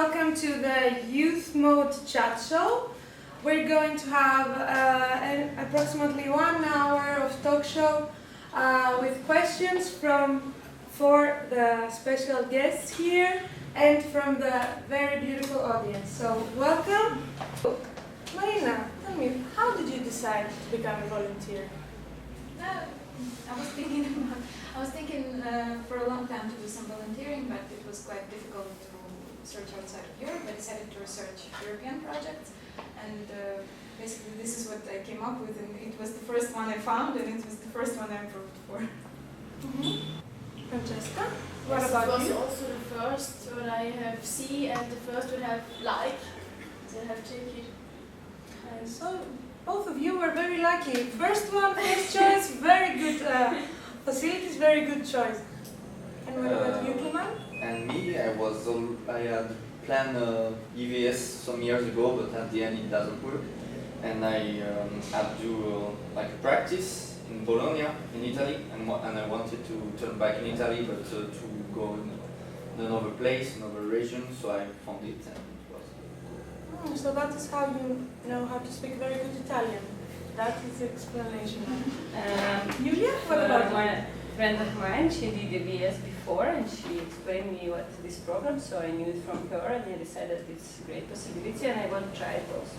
welcome to the Youth Mode Chat Show. We're going to have approximately 1 hour of talk show with questions for the special guests here and from the very beautiful audience. So welcome. Marina, tell me, how did you decide to become a volunteer? I was thinking for a long time to do some volunteering, but it was quite difficult to search outside of Europe. I decided to research European projects, and basically this is what I came up with, and it was the first one I found, and it was the first one I approved for. Francesca, what about you? It was also the first what I have seen, and the first would have like, so I have taken it. And so both of you were very lucky. First one, first choice, very good facilities, very good choice. And what about you, Clement? And me, I had planned EVS some years ago, but at the end it doesn't work. And I had to do like a practice in Bologna, in Italy, and I wanted to turn back in Italy, but to go in another place, another region, so I found it, and it was So that is how you know how to speak very good Italian. That is the explanation. Julia, what about you? A friend of mine, she did EVS before, and she explained me what this program, so I knew it from her, and I decided it's a great possibility, and I want to try it also.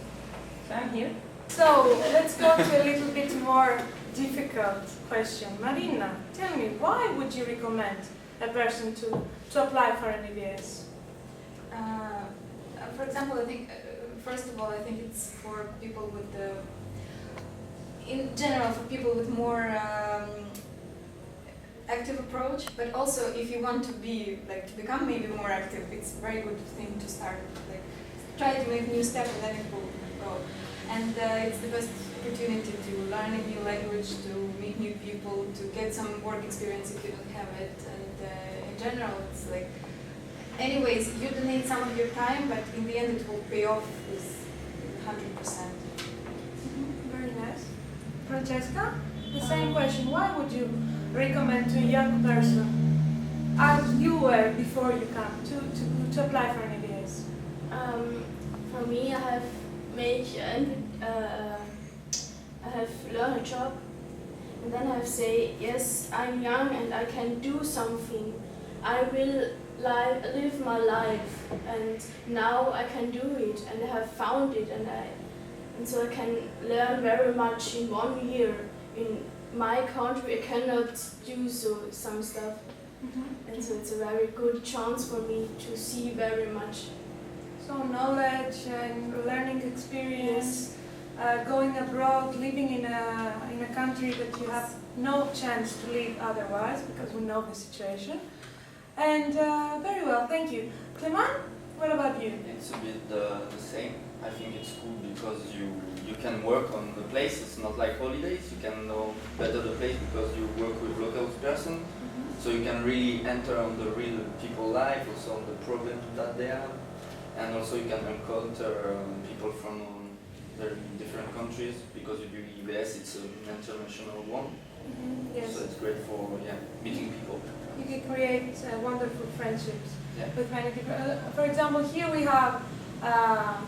So I'm here. So let's go to a little bit more difficult question. Marina, tell me, why would you recommend a person to apply for an EVS? For example, I think, first of all, I think it's for people with in general, for people with more active approach, but also if you want to become maybe more active, it's a very good thing to start, try to make a new step and then it will go. And it's the best opportunity to learn a new language, to meet new people, to get some work experience if you don't have it, and in general, it's like, anyways, you donate some of your time, but in the end it will pay off with 100%. Very nice. Francesca, the same question. Why would you recommend to a young person, as you were before you come, to apply for an EVS? For me, I have made I have learned a job, and then I have say, yes, I'm young and I can do something. I will live my life, and now I can do it, and I have found it, and so I can learn very much in 1 year. In my country, I cannot do some stuff, and so it's a very good chance for me to see very much. So knowledge and learning experience, going abroad, living in a country that you have no chance to live otherwise, because we know the situation. And very well, thank you. Clement, what about you? It's a bit the same. I think it's cool because you can work on the place. It's not like holidays. You can know better the place because you work with local person. So you can really enter on the real people life, also on the problems that they have. And also you can encounter people from very different countries because you do EVS, it's an international one. Yes. So it's great for meeting people. You can create wonderful friendships with many people. For example, here we have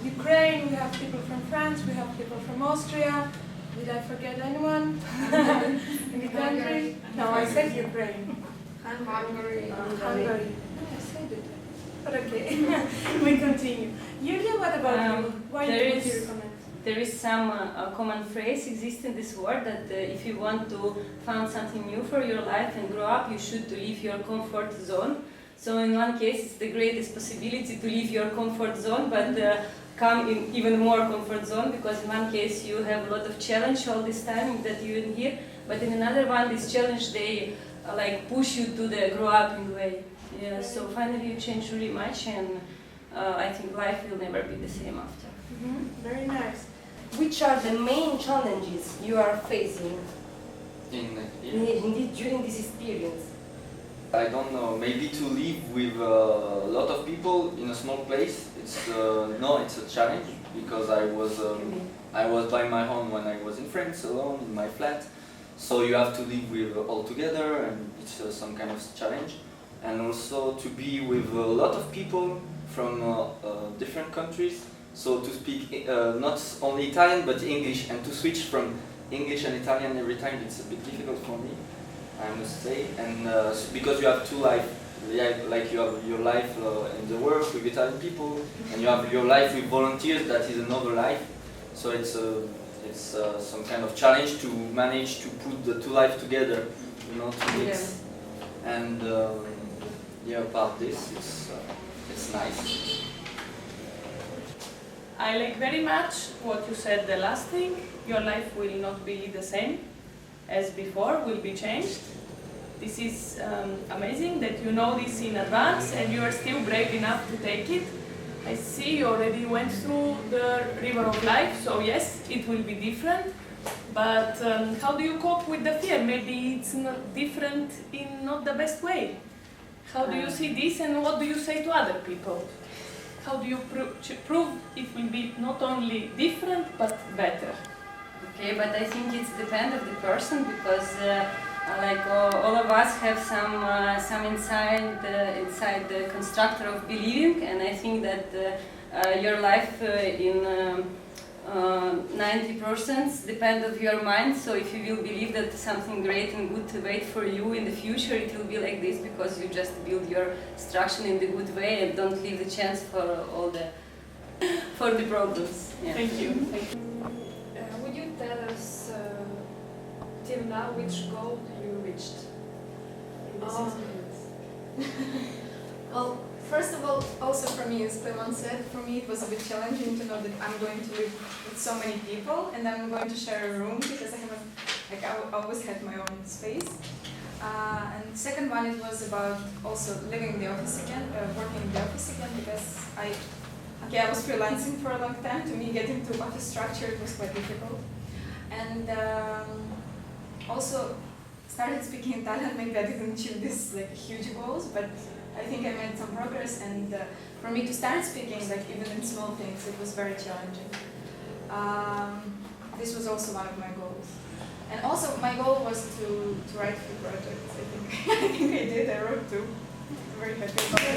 Ukraine, we have people from France, we have people from Austria. Did I forget anyone in the country? No, I said Ukraine. Hungary. Hungary. I said it. But okay, we continue. Julia, what about you? Why would you recommend? There is some common phrase exists in this world that if you want to find something new for your life and grow up, you should leave your comfort zone. So in one case, it's the greatest possibility to leave your comfort zone, but come in even more comfort zone, because in one case you have a lot of challenge all this time that you're in here, but in another one, this challenge, they push you to the grow up in a way. Yeah, so finally you change really much, and I think life will never be the same after. Very nice. Which are the main challenges you are facing during this experience? I don't know, maybe to live with a lot of people in a small place, it's a challenge, because I was by my own when I was in France, alone in my flat, so you have to live with all together, and it's some kind of challenge. And also to be with a lot of people from different countries. So to speak not only Italian but English, and to switch from English and Italian every time, it's a bit difficult for me, I must say. And because you have two lives, like you have your life in the work with Italian people, and you have your life with volunteers, that is another life. So it's some kind of challenge to manage to put the two lives together, you know, to mix. And yeah, about this, it's nice. I like very much what you said, the last thing. Your life will not be the same as before, will be changed. This is amazing that you know this in advance and you are still brave enough to take it. I see you already went through the river of life, so yes, it will be different. But how do you cope with the fear? Maybe it's not different in not the best way. How do you see this and what do you say to other people? How do you prove it will be not only different but better? Okay, but I think it's depend of the person, because like all of us have some inside the constructor of believing, and I think that your life in 90% depend of your mind. So if you will believe that something great and good to wait for you in the future, it will be like this, because you just build your structure in the good way and don't leave the chance for all the for the problems. Yeah. Thank you. Thank you. Would you tell us till now which goal you reached in this experience? Well, first of all, also for me, as Clement said, for me it was a bit challenging to know that I'm going to live with so many people and I'm going to share a room, because I always had my own space. And second one, it was about also living in the office again, working in the office again, because I was freelancing for a long time. To me, getting to office structure, it was quite difficult. And also started speaking Italian. Maybe I didn't achieve this like huge goals, but I think I made some progress. And for me to start speaking, like even in small things, it was very challenging. This was also one of my goals. And also my goal was to write a few projects. I think I did. I wrote two. I'm very happy about it.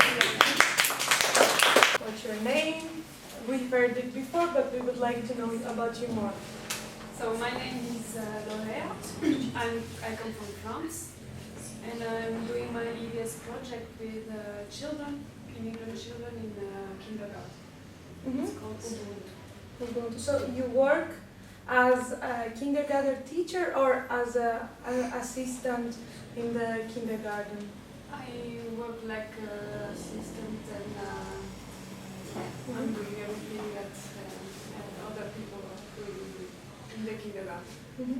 What's your name? We've heard it before, but we would like to know about you more. So my name is Laurea. I come from France, and I'm doing my EVS project with children, immigrant children in kindergarten. It's called Ubuntu. So you work as a kindergarten teacher or as an assistant in the kindergarten? I work like assistant, and I'm doing everything that other people are doing in the kindergarten.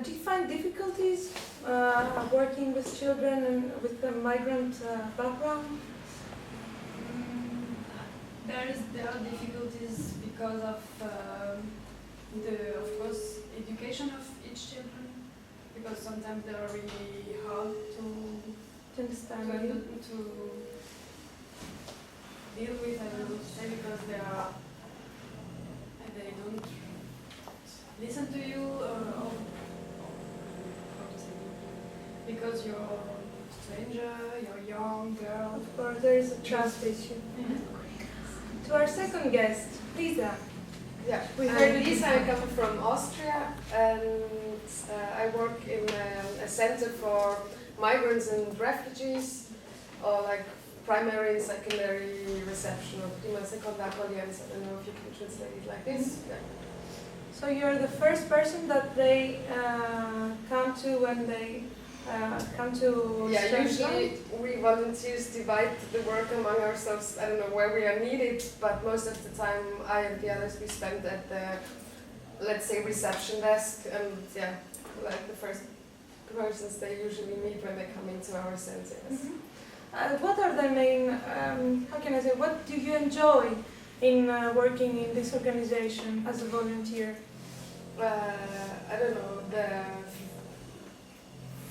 Do you find difficulties working with children and with a migrant background? There are difficulties because of of course, education of each children, because sometimes they are really hard to understand to deal with, I would say, because they don't listen to you, or how to say, because you're a stranger, you're a young girl. Of course, there is a trust issue. To our second guest, Lisa. Yeah, We I'm heard Lisa, I come from Austria, and I work in a center for migrants and refugees, or like primary and secondary reception of prima seconda accoglienza. I don't know if you can translate it like this. Yeah. So you're the first person that they come to when they come to Yeah, Strasbourg? usually we volunteers divide the work among ourselves. I don't know where we are needed, but most of the time I and the others we spend at the, let's say, reception desk, and yeah, like the first persons they usually meet when they come into our center. Yes. What are the main, how can I say, what do you enjoy in working in this organization as a volunteer? I don't know, the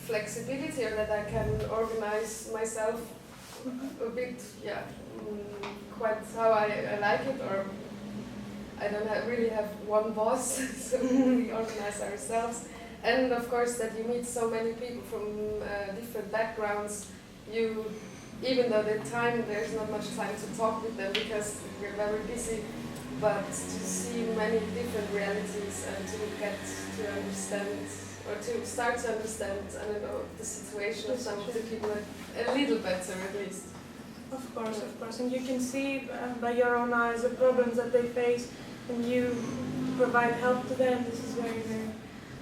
flexibility, or that I can organize myself a bit, yeah, quite how I like it, or I don't really have one boss, so we organize ourselves. And of course that you meet so many people from different backgrounds, you even though there's not much time to talk with them because we're very busy, but to see many different realities and to get to understand or to start to understand, I don't know, the situation of some of the people a little better at least. Of course, and you can see by your own eyes the problems that they face, and you provide help to them. This is very, very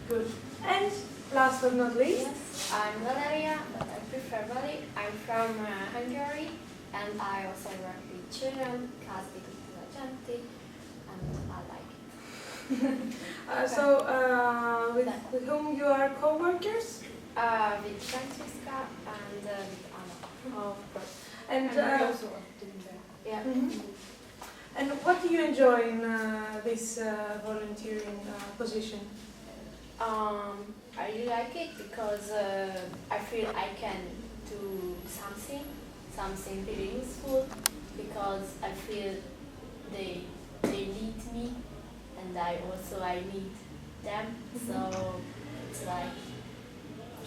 good. And last but not least, Yes, I'm Valeria, but I prefer Vali. I'm from Hungary, and I also work with children, class because and I like it. with whom you are co-workers? With Francesca and with Anna. Oh, of course. And we also work together. Yeah. And what do you enjoy in this volunteering position? I really like it because I feel I can do something really useful, because I feel they need me and I need them. So it's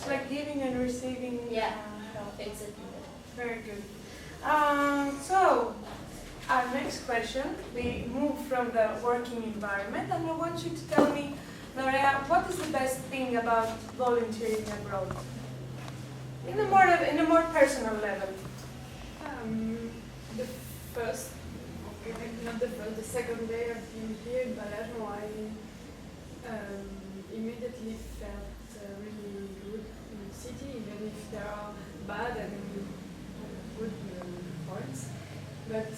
like giving and receiving. Help. Exactly. Very good. So our next question, we move from the working environment, and I want you to tell me, Maria, what is the best thing about volunteering abroad? In a more personal level. The first, not the first, the second day of being here in Palermo, I immediately felt really good in the city, even if there are bad and good points. But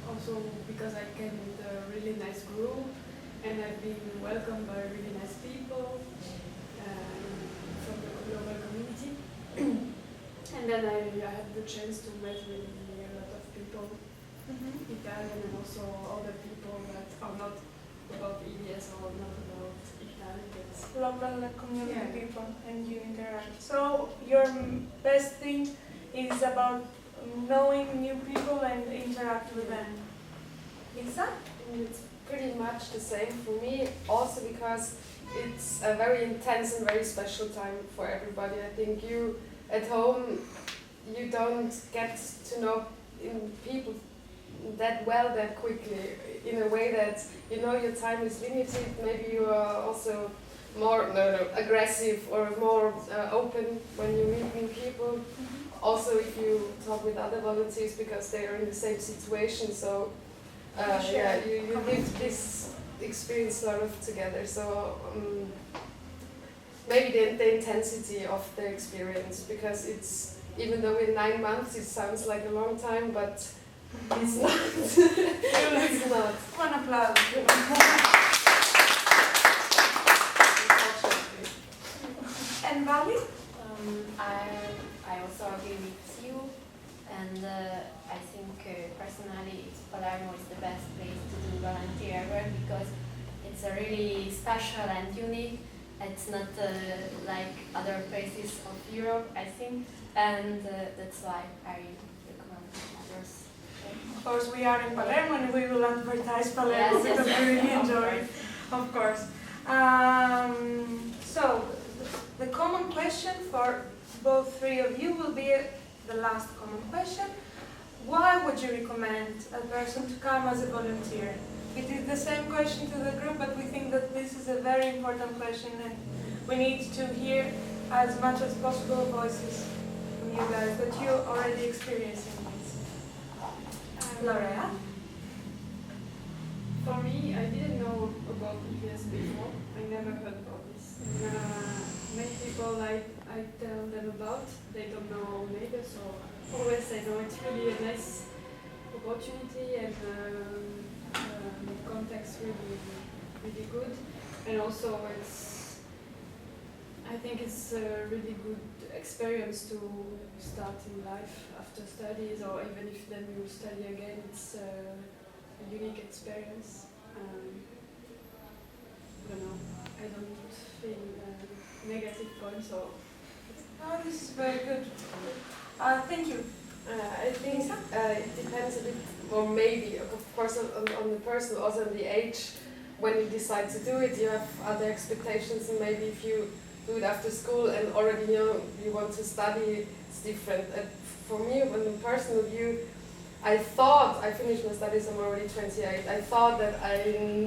also because I came with a really nice group, and I've been welcomed by really nice people from the global community. And then I had the chance to meet really a lot of people, Italian and also other people that are not about EDS or not about Italian. Local community people, and you interact. So your best thing is about knowing new people and interact with them. Lisa? It's pretty much the same for me, also because it's a very intense and very special time for everybody. I think you at home, you don't get to know people that well that quickly, in a way that you know your time is limited. Maybe you are also more aggressive or more open when you meet new people. Also, if you talk with other volunteers because they are in the same situation, so you live this experience sort of together. So maybe the intensity of the experience, because it's, even though in 9 months it sounds like a long time, but it's not. It's not. One applause. And Vali? I also agree with you, and I think personally Palermo is the best place to do volunteer work because it's a really special and unique. It's not like other places of Europe, I think, and that's why I recommend others. Of course, we are in Palermo and we will advertise Palermo because we really enjoy it, of course. So, the common question for both three of you will be the last common question. Why would you recommend a person to come as a volunteer? It is the same question to the group, but we think that this is a very important question and we need to hear as much as possible voices from you guys that you're already experiencing this. Lorea? For me, I didn't know about EPS before. I never heard about this. And, many people I tell them about, they don't know neither, so always I know it's really a nice opportunity and context really good. And also I think it's a really good experience to start in life after studies, or even if then you study again, it's a unique experience. I don't know, I don't feel negative points or... Oh, this is very good. Thank you. I think it depends a bit, or maybe, of course, on the person, also on the age. When you decide to do it, you have other expectations, and maybe if you do it after school and already know you want to study, it's different. for me, from the personal view, I thought I finished my studies. I'm already 28. I thought that I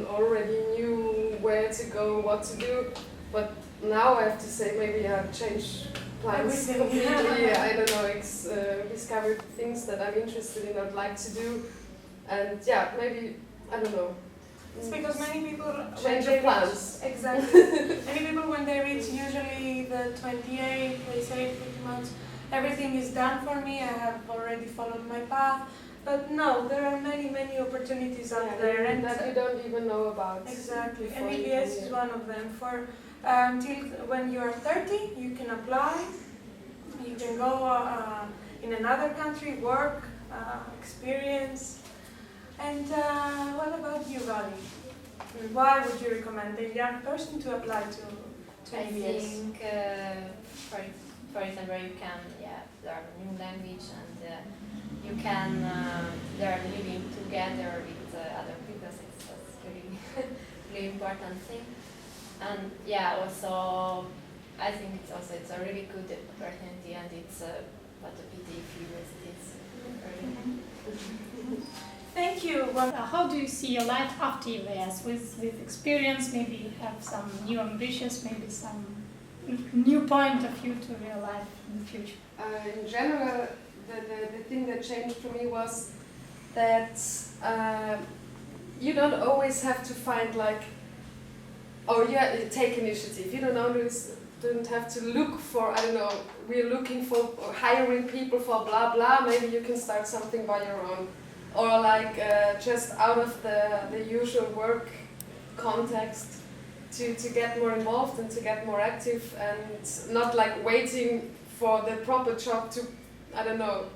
already knew where to go, what to do, but now I have to say maybe I've changed plans completely. I don't know, discovered things that I'm interested in, I'd like to do, and yeah, maybe I don't know. It's because many people Change of plans. Exactly. Many people when they reach usually the 28, they say pretty much everything is done for me. I have already followed my path. But no, there are many opportunities out there, and that you don't even know about. Exactly, and EBS is one of them. For until when you are 30, you can apply. You can go in another country, work, experience. And what about you, Vali? Why would you recommend a young person to apply to I EBS? think, for example, you can learn a new language, and you can learn living together with other people. It's really, really important thing. And also I think it's a really good opportunity, and it's what a pity if you miss this. Thank you. How do you see your life after EBS? With experience, maybe you have some new ambitions, maybe some new point of view to your life in the future? In general, the thing that changed for me was that you don't always have to find you take initiative. You don't have to look for, we're looking for hiring people for blah blah. Maybe you can start something by your own. Or just out of the usual work context to get more involved and to get more active, and not waiting for the proper job to,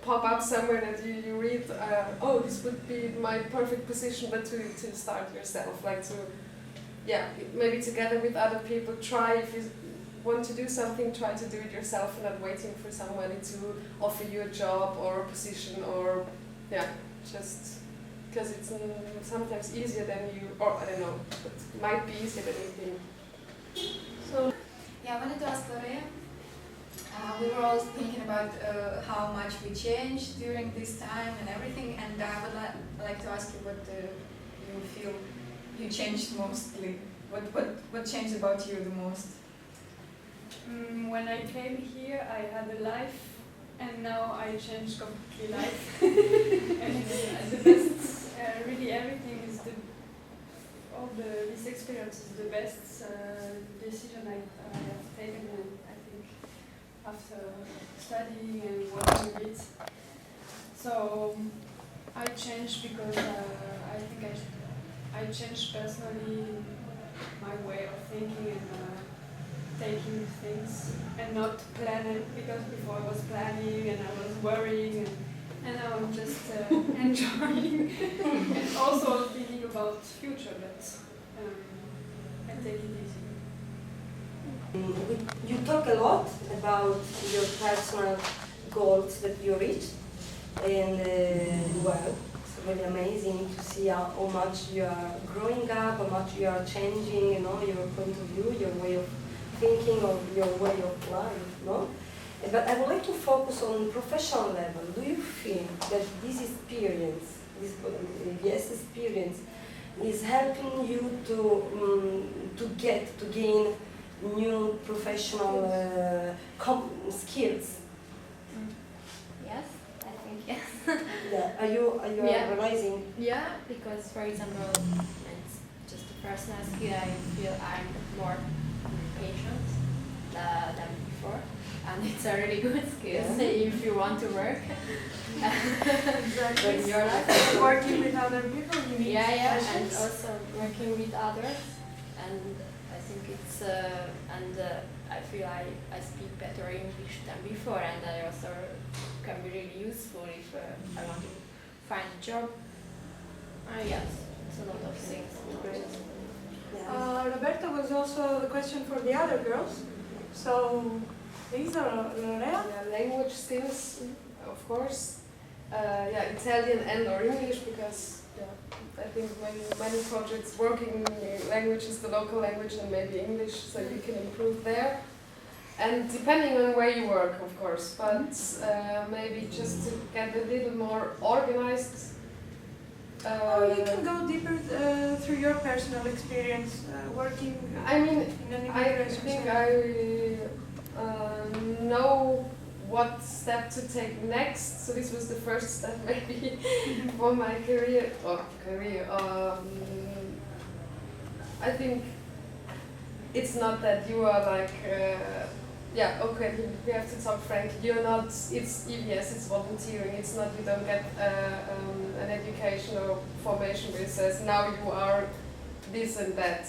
pop up somewhere that you read, this would be my perfect position, but to start yourself, maybe together with other people, try, if you want to do something, try to do it yourself and not waiting for somebody to offer you a job or a position, or, just because it's sometimes easier than but it might be easier than you think. So, I wanted to ask Lorea. We were all thinking about how much we changed during this time and everything, and I would like to ask you what you feel you changed mostly. What changed about you the most? When I came here, I had a life, and now I changed completely life. And the best, really everything is this experience is the best decision I have taken, and I think after studying and working a bit. So I changed because I think I changed personally my way of thinking and taking things and not planning, because before I was planning and I was worrying, and now I'm just enjoying and also thinking about future, but I take it easy. You talk a lot about your personal goals that you reached, and it's really amazing to see how much you are growing up, how much you are changing, your point of view, your way of thinking, of your way of life, no? But I would like to focus on professional level. Do you feel that this experience, this EBS experience, is helping you to gain new professional skills? Yes, I think yes. Are you realizing? Yeah, because for example, it's just a personal skill. I feel I'm more patient than before, and it's a really good skill if you want to work. Exactly. In your life. Working with other people, you need and also working with others, and I think it's I feel I speak better English than before, and I also can be really useful if I want to find a job. Yes, it's a lot of things. Roberta was also the question for the other girls. So, these are Lorea? Language skills, of course. Italian and or English, because I think many projects working language is the local language, and maybe English, so you can improve there. and depending on where you work, of course, but maybe just to get a little more organized. Or you can go deeper through your personal experience working. I mean, in an I immigration think center. I know what step to take next. So this was the first step, maybe, for my career. I think it's not that you are like, yeah, okay, we have to talk frankly. You're not. It's EVS. It's volunteering. It's not. You don't get an education or formation which says now you are this and that.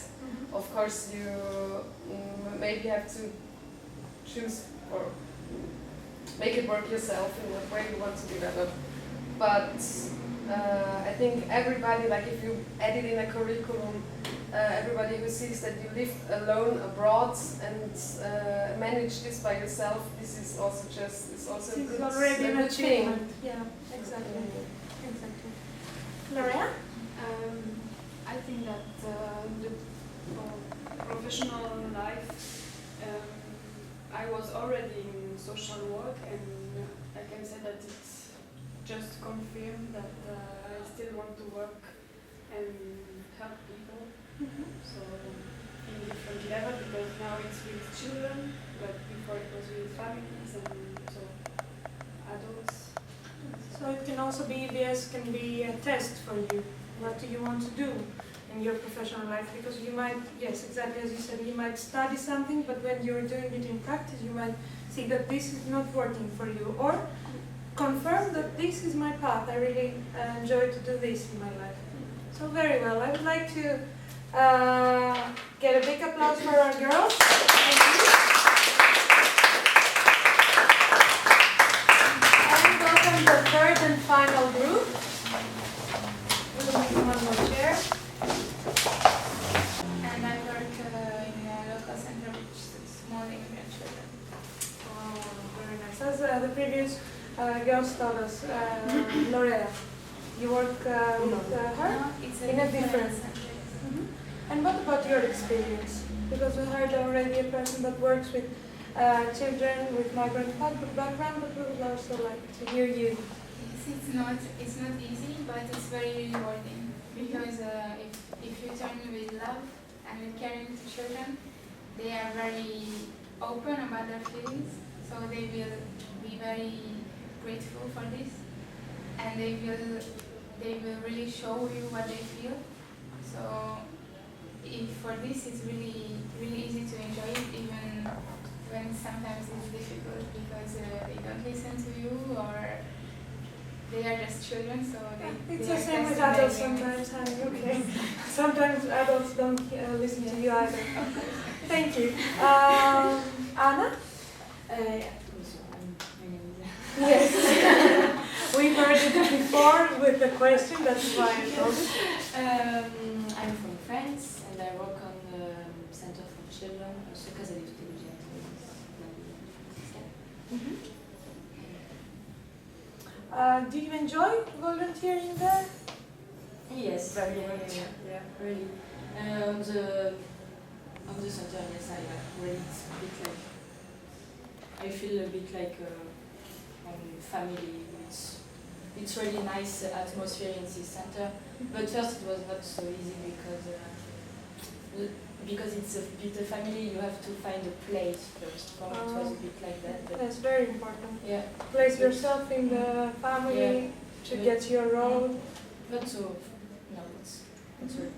Of course, you maybe have to choose or make it work yourself in what way you want to develop. But I think everybody, like if you add it in a curriculum, everybody who sees that you live alone abroad and manage this by yourself, this is also just it's also It's a good, already a an good thing. achievement. Yeah, exactly. Exactly. Lorea? I think that the professional life, I was already in social work, and I can say that it's just confirmed that I still want to work and help people. So in different level, because now it's with children, but before it was with families and so adults. So it can also be, EVS can be a test for you. What do you want to do in your professional life? Because you might, yes, exactly as you said, you might study something, but when you're doing it in practice, you might see that this is not working for you, or confirm that this is my path. I really enjoy to do this in my life. So very well. I would like to get a big applause for our girls. Thank you. And welcome the third and final group. We will make one more chair. And I work in a local center which is small immigrant children. Oh, very nice. As the previous girls told us, Lorea, you work with her? No, it's in a different center. And what about your experience? Because we heard already a person that works with children with migrant background, but we would also like to hear you. It's not easy, but it's very rewarding because if you turn with love and with caring to children, they are very open about their feelings, so they will be very grateful for this, and they will really show you what they feel. So for this, it's really easy to enjoy it, even when sometimes it's difficult because they don't listen to you or they are just children, so It's they the are same just with in their adults limits. sometimes, honey. Okay. Sometimes adults don't listen to you either. Thank you. Anna? Yes. We heard it before with the question, that's why I told it. I'm from France and I work on the Center for Children, also because I live in Do you enjoy volunteering there? Yes, very much. Yeah, really. On the center, yes, I really, it's a bit like, I feel a bit like family. It's really nice atmosphere in this center. But first it was not so easy because it's a bit a family. You have to find a place first. For me, it was a bit like that. But that's very important. Yeah. Place yourself in the family to get your role. Not so. No, it's really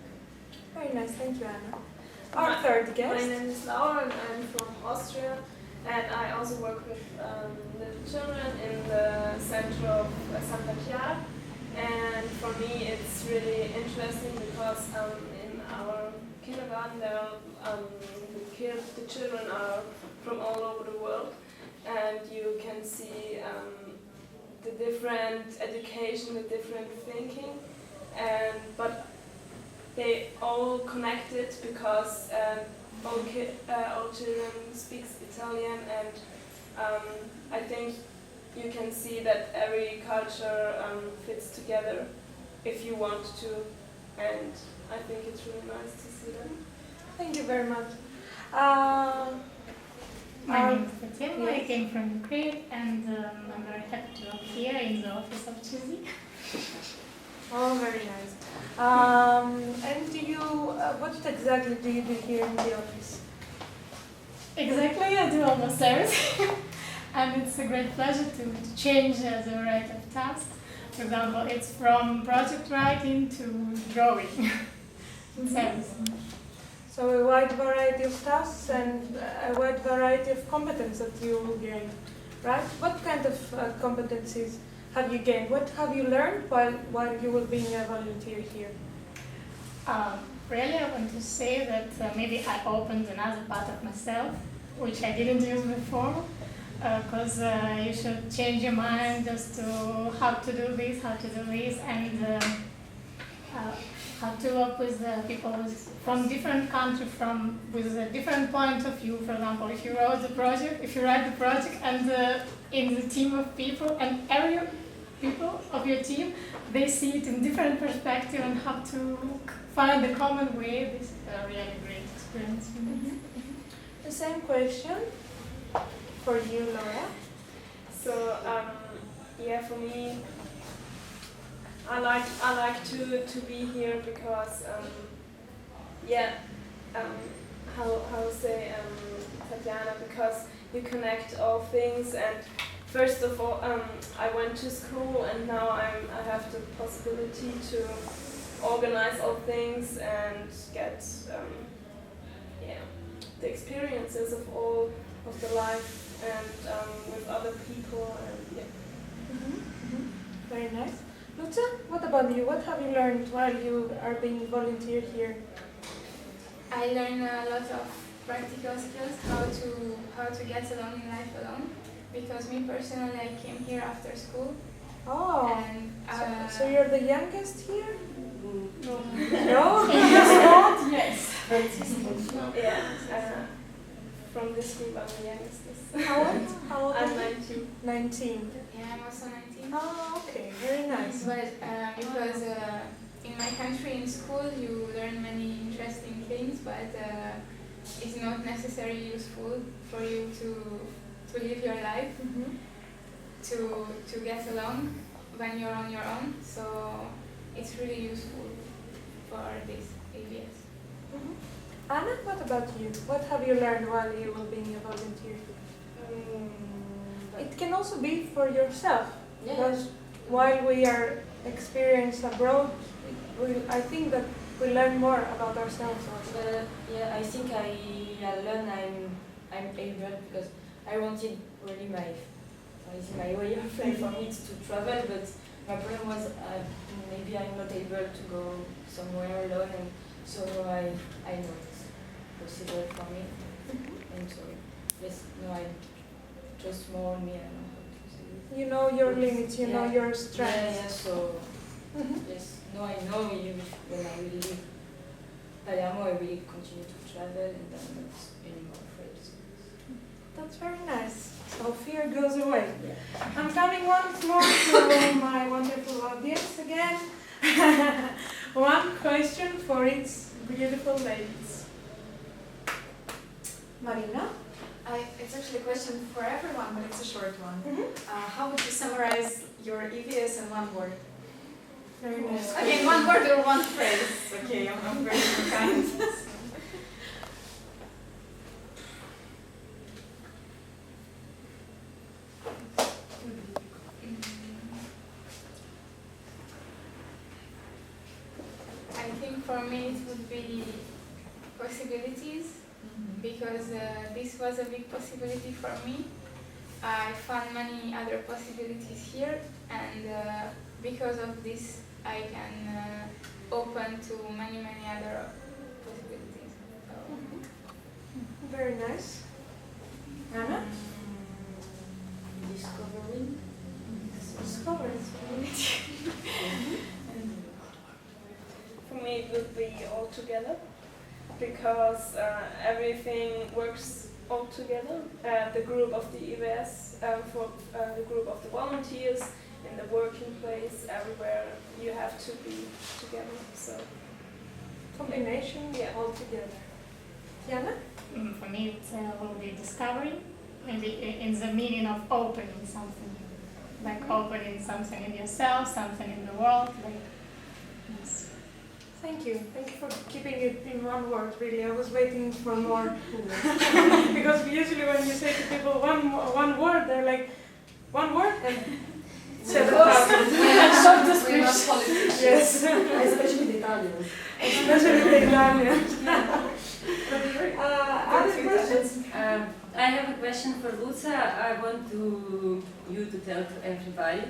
Very nice, thank you, Anna. Our third guest. My name is Laura and I'm from Austria, and I also work with little children in the center of Santa Chiara. And for me it's really interesting because in our kindergarten there the children are from all over the world, and you can see the different education, the different thinking, but they all connected because all children speak Italian, and I think you can see that every culture fits together if you want to, and I think it's really nice to see that. Thank you very much. My name is Tatiana, I yes. came from Ukraine, and I'm very happy to work here in the office of CESIE. Oh, very nice. And do you, what exactly do you do here in the office? Exactly, I do almost everything. And it's a great pleasure to change the variety of tasks. For example, it's from project writing to drawing. It's everything. So a wide variety of tasks and a wide variety of competence that you will gain, right? What kind of competencies have you gained? What have you learned while you were being a volunteer here? Really, I want to say that maybe I opened another part of myself, which I didn't use before, because you should change your mind as to how to do this, and how to work with people from different countries, with a different point of view. For example, if you write the project, and in the team of people, and every people of your team, they see it in different perspective and how to find a common way. This is a really great experience for me. The same question for you, Laura. So yeah, for me, I like to be here because how say Tatiana, because you connect all things. And first of all, I went to school, and now I have the possibility to organize all things and get the experiences of all of the life, and with other people, and Very nice. Lucia, what about you? What have you learned while you are being volunteered here? I learned a lot of practical skills, how to get along in life alone. Because me personally, I came here after school. Oh, and so you're the youngest here? no. No? Yes. yeah. From this group, I'm the youngest. How old? I'm 19. 19. Yeah, I'm also 19. Oh, okay, very nice. But because in my country, in school, you learn many interesting things, but it's not necessarily useful for you to live your life, to get along when you're on your own. So it's really useful for this ABS. Anna, what about you? What have you learned while you were being a volunteer here? It can also be for yourself, because while we are experienced abroad, I think that we learn more about ourselves also. Yeah, I think I learned I'm able, because I wanted really my way of life for me to travel, but my problem was maybe I'm not able to go somewhere alone, and so I know it's possible for me. And so yes, no, I just more on me. I know how to say it. You know your limits, you know your strengths. Yeah, so yes, no, I know when I will leave Palermo, I will continue to travel, and I'm not anymore afraid. That's very nice. So fear goes away. Yeah. I'm coming once more to my wonderful audience again. One question for each beautiful ladies. Marina? It's actually a question for everyone, but it's a short one. How would you summarize your EVS in one word? Very nice. Okay, one word or one phrase. Okay, I'm very kind. I think for me it would be possibilities, because this was a big possibility for me. I found many other possibilities here, and because of this I can open to many other possibilities. Very nice. Anna? Discovering. For me, it would be all together, because everything works all together. The group of the EVS, for the group of the volunteers, in the working place, everywhere, you have to be together. So Combination, all together. Tiana? For me, it will be discovering, maybe in the meaning of opening something, like opening something in yourself, something in the world, like this. Thank you. Thank you for keeping it in one word, really. I was waiting for more. Because usually when you say to people one word, they're like, one word and 7,000. Short description. Yes. Especially the Italians. Especially the Italians. Other questions? I have a question for Luca. I want you to tell to everybody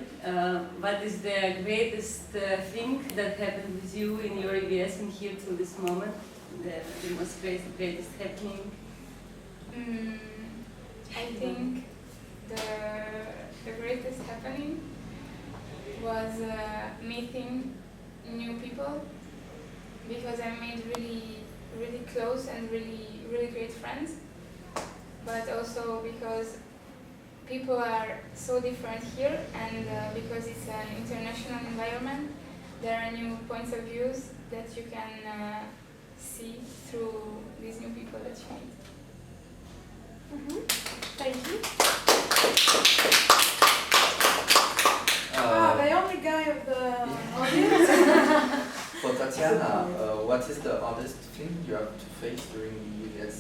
what is the greatest thing that happened with you in your EBS in here to this moment, the most greatest happening. I think the greatest happening was meeting new people, because I made really close and really great friends, but also because people are so different here, and because it's an international environment, there are new points of views that you can see through these new people that you meet. Thank you. The only guy of the audience. For Tatiana, what is the hardest thing you have to face during the EBS?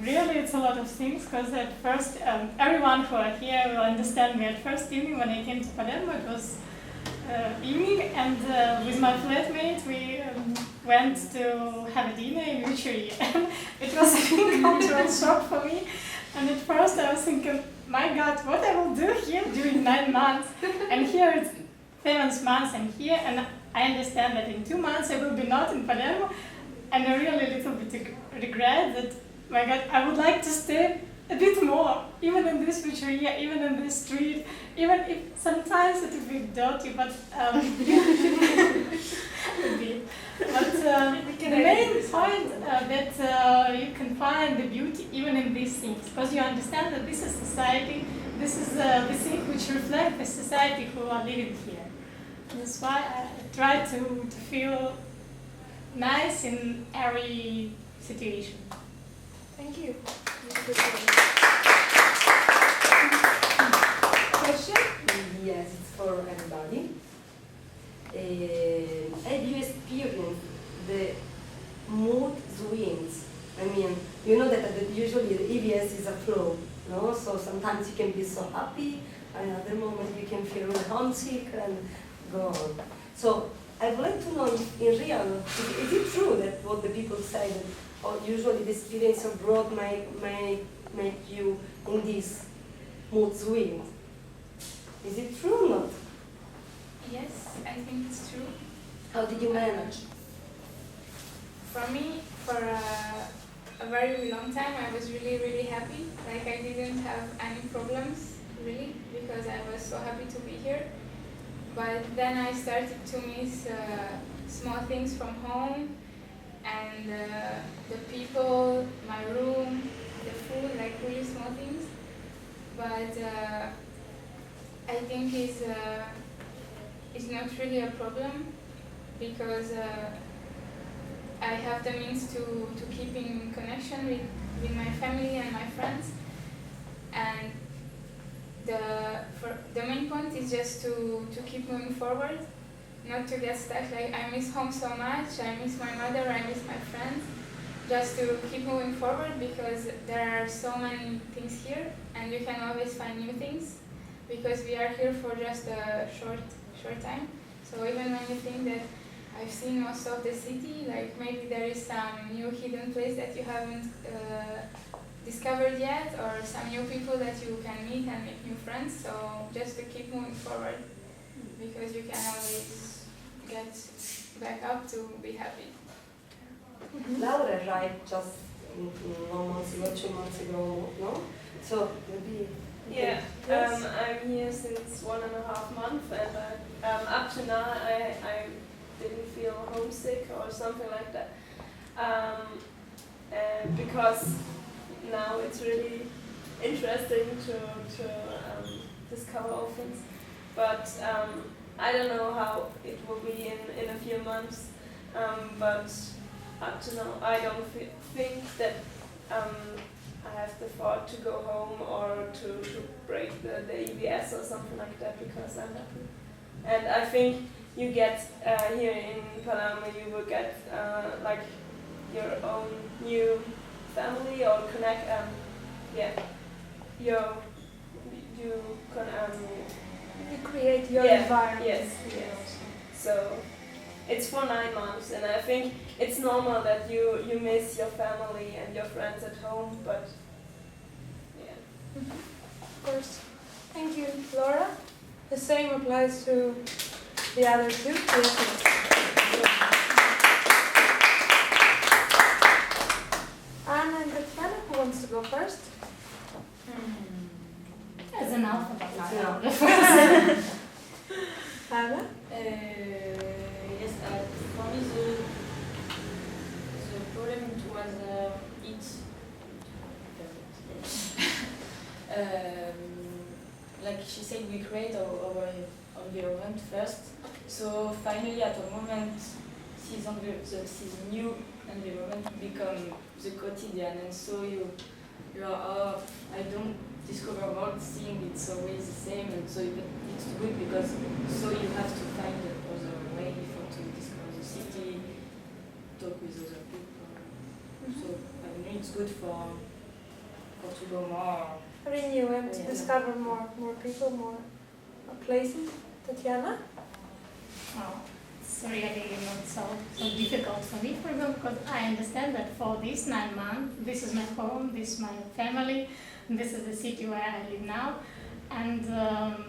Really, it's a lot of things, because at first, everyone who are here will understand me. At first evening when I came to Palermo, it was evening, and with my flatmate we went to have a dinner in Ucciari. It was a cultural shock for me, and at first I was thinking, my God, what I will do here during 9 months, and here it's 7 months I'm here, and I understand that in 2 months I will be not in Palermo, and I really little bit regret that, my God, I would like to stay a bit more, even in this pizzeria, even in this street, even if sometimes it will be dirty, but a bit. But the main point that you can find the beauty even in these things, because you understand that this is society, this is the thing which reflects the society who are living here. That's why I try to feel nice in every situation. Thank you. Question? Yes, it's for everybody. Have you experienced the mood swings? I mean, you know that usually the EBS is a flow, no? So sometimes you can be so happy, and at the moment you can feel really homesick and go on. So I would like to know if in real, is it true that what the people say that usually the experience abroad may make you in this mood swing? Is it true or not? Yes, I think it's true. How did you manage? For me, for a very long time, I was really happy. Like, I didn't have any problems, really, because I was so happy to be here. But then I started to miss small things from home, and the people, my room, the food, like really small things. But I think it's not really a problem, because I have the means to keep in connection with my family and my friends. And the main point is just to keep moving forward, not to get stuck. Like, I miss home so much, I miss my mother, I miss my friends. Just to keep moving forward, because there are so many things here, and you can always find new things, because we are here for just a short time. So even when you think that I've seen most of the city, like maybe there is some new hidden place that you haven't discovered yet, or some new people that you can meet and make new friends. So just to keep moving forward, because you can always get back up to be happy. Laura arrived just 1 month ago, 2 months ago, no? So maybe. Yeah, I'm here since 1.5 months, and up to now I didn't feel homesick or something like that. And because now it's really interesting to discover all things, but I don't know how it will be in a few months. But up to now, I don't think that I have the thought to go home or to break the EVS or something like that because I'm happy. And I think you get here in Palermo, you will get like your own new family or connect. You can. You create your yeah, environment. Yes. So it's for 9 months, and I think it's normal that you miss your family and your friends at home, but yeah. Of course. Thank you, Laura. The same applies to the other two. Yes. Anna and Tatiana, who wants to go first? As an alphabet. Anna? Yes, for me the problem was like she said, we create our environment first. So finally, at the moment, this new environment become the quotidian, and so you are I don't discover more things. It's always the same, and so it's good because so you have to find another way before to discover the city, talk with other people. So I mean, it's good for to go more. Renew and to discover more people, more places. Tatiana? Well, it's really not so difficult for me, for example, because I understand that for these 9 months, this is my home, this is my family, and this is the city where I live now. And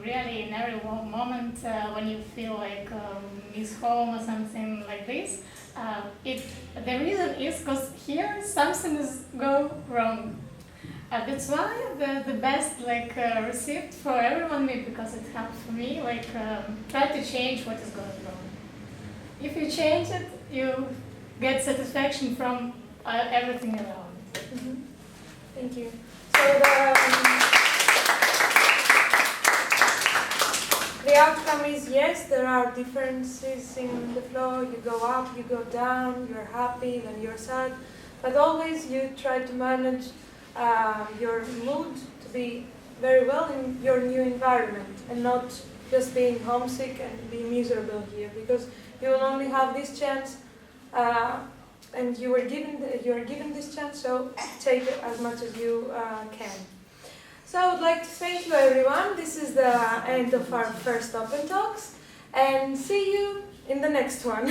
really, in every moment when you feel like miss home or something like this, the reason is because here something is go wrong. That's why the best receipt for everyone, maybe because it helps for me, try to change what is going wrong. If you change it, you get satisfaction from everything around. Mm-hmm. Thank you. So the outcome is yes, there are differences in the flow. You go up, you go down, you're happy, then you're sad. But always you try to manage your mood to be very well in your new environment and not just being homesick and be miserable here, because you will only have this chance and you are given this chance, so take it as much as you can. So I would like to thank you everyone. This is the end of our first Open Talks, and see you in the next one.